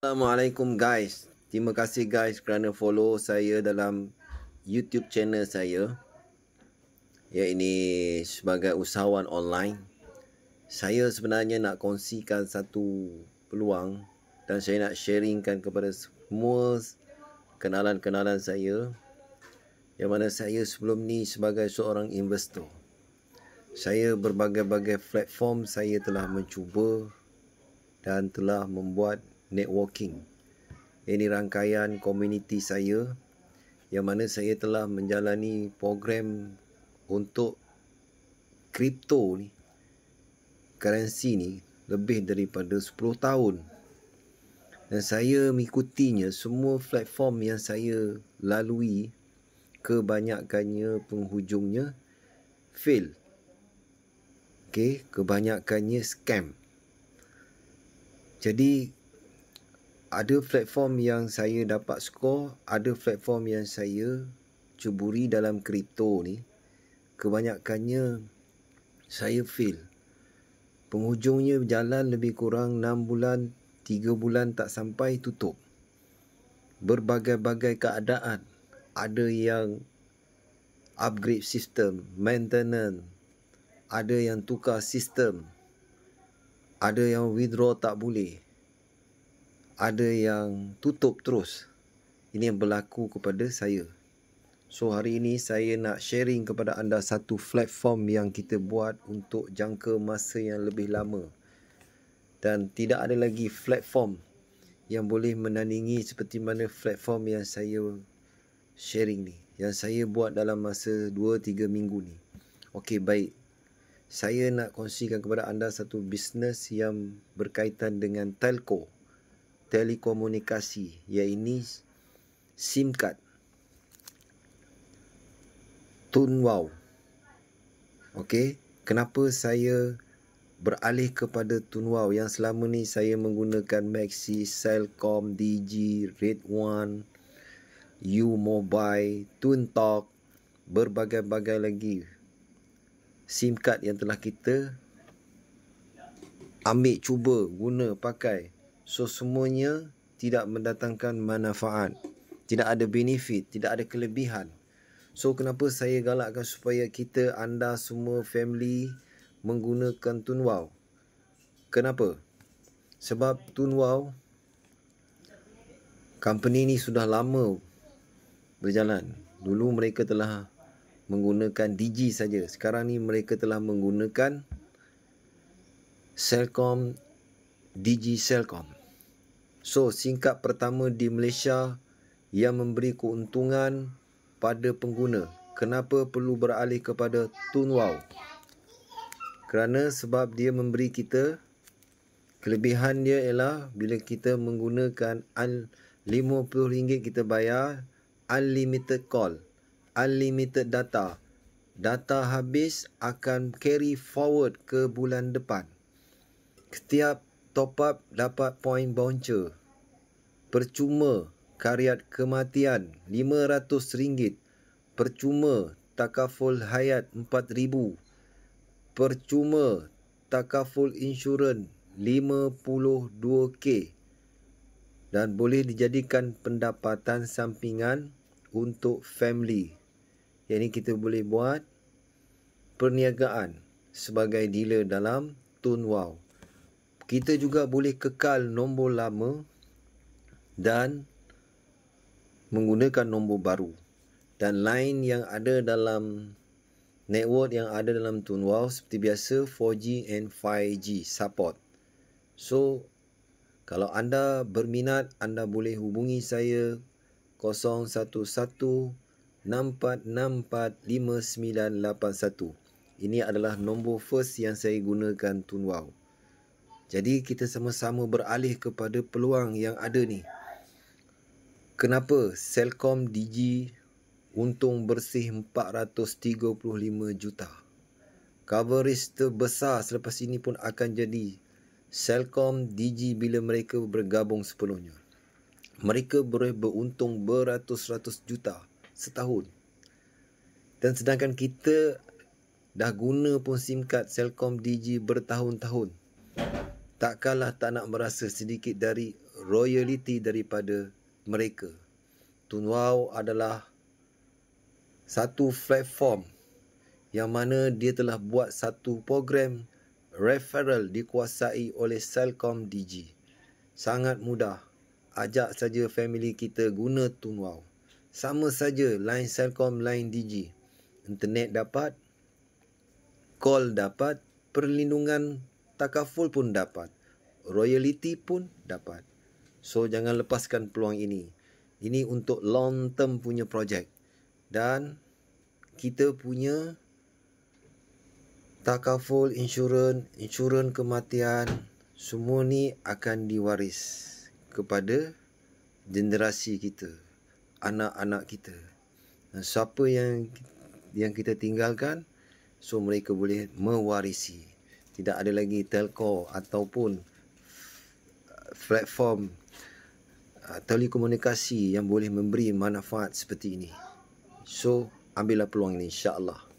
Assalamualaikum guys. Terima kasih guys kerana follow saya dalam YouTube channel saya. Ya, ini sebagai usahawan online. Saya sebenarnya nak kongsikan satu peluang dan saya nak sharingkan kepada semua kenalan-kenalan saya, yang mana saya sebelum ni sebagai seorang investor. Saya berbagai-bagai platform saya telah mencuba dan telah membuat networking. Ini rangkaian komuniti saya yang mana saya telah menjalani program untuk kripto ni, currency ni lebih daripada 10 tahun. Dan saya mengikutinya, semua platform yang saya lalui kebanyakannya penghujungnya fail. Kebanyakannya scam. Jadi ada platform yang saya dapat skor, ada platform yang saya cuburi dalam kripto ni, kebanyakannya saya fail. Penghujungnya berjalan lebih kurang 6 bulan, 3 bulan tak sampai tutup. Berbagai-bagai keadaan. Ada yang upgrade sistem, maintenance, ada yang tukar sistem, ada yang withdraw tak boleh, ada yang tutup terus. Ini yang berlaku kepada saya. So hari ini saya nak sharing kepada anda satu platform yang kita buat untuk jangka masa yang lebih lama. Dan tidak ada lagi platform yang boleh menandingi seperti mana platform yang saya sharing ni, yang saya buat dalam masa 2-3 minggu ni. Okey, baik. Saya nak kongsikan kepada anda satu bisnes yang berkaitan dengan telco, telekomunikasi, iaitu SIM card Tunwow. Okey, kenapa saya beralih kepada Tunwow? Yang selama ni saya menggunakan Maxis, Celcom, Digi, Red One, U-Mobile, Tuntalk, berbagai-bagai lagi SIM card yang telah kita ambil cuba guna pakai. So semuanya tidak mendatangkan manfaat, tidak ada benefit, tidak ada kelebihan. So kenapa saya galakkan supaya anda semua family menggunakan Tunwow? Kenapa? Sebab Tunwow, company ni sudah lama berjalan. Dulu mereka telah menggunakan Digi saja. Sekarang ni mereka telah menggunakan Celcom, Digi Celcom. So singkat pertama di Malaysia yang memberi keuntungan pada pengguna. Kenapa perlu beralih kepada Tunwow? Kerana sebab dia memberi kita, kelebihan dia ialah bila kita menggunakan RM50 kita bayar unlimited call, unlimited data. Data habis akan carry forward ke bulan depan. Setiap top up dapat point voucher. Percuma kariat kematian RM500. Percuma takaful hayat RM4,000. Percuma takaful insurans RM52,000. Dan boleh dijadikan pendapatan sampingan untuk family. Yang ini kita boleh buat perniagaan sebagai dealer dalam Tunwow. Kita juga boleh kekal nombor lama dan menggunakan nombor baru. Dan line yang ada dalam network yang ada dalam Tunwow seperti biasa 4G and 5G support. So kalau anda berminat, anda boleh hubungi saya 011-6464-5981. Ini adalah nombor first yang saya gunakan Tunwow. Jadi kita sama-sama beralih kepada peluang yang ada ni. Kenapa Celcom, Digi untung bersih 435 juta? Coverage terbesar selepas ini pun akan jadi Celcom, Digi bila mereka bergabung sepenuhnya. Mereka boleh beruntung beratus-ratus juta setahun. Dan sedangkan kita dah guna pun SIM card Celcom, Digi bertahun-tahun. Takkanlah tak nak merasa sedikit dari royalty daripada mereka. Tunwau adalah satu platform yang mana dia telah buat satu program referral dikuasai oleh Celcom Digi. Sangat mudah. Ajak saja family kita guna Tunwau. Sama saja line Celcom, line Digi. Internet dapat, call dapat, perlindungan takaful pun dapat, royalty pun dapat. So jangan lepaskan peluang ini. Ini untuk long term punya projek. Dan kita punya takaful insurans kematian, semua ni akan diwaris kepada generasi kita, anak-anak kita. Dan siapa yang kita tinggalkan, so mereka boleh mewarisi. Tidak ada lagi telco ataupun platform telekomunikasi yang boleh memberi manfaat seperti ini. So ambillah peluang ini, insya-Allah.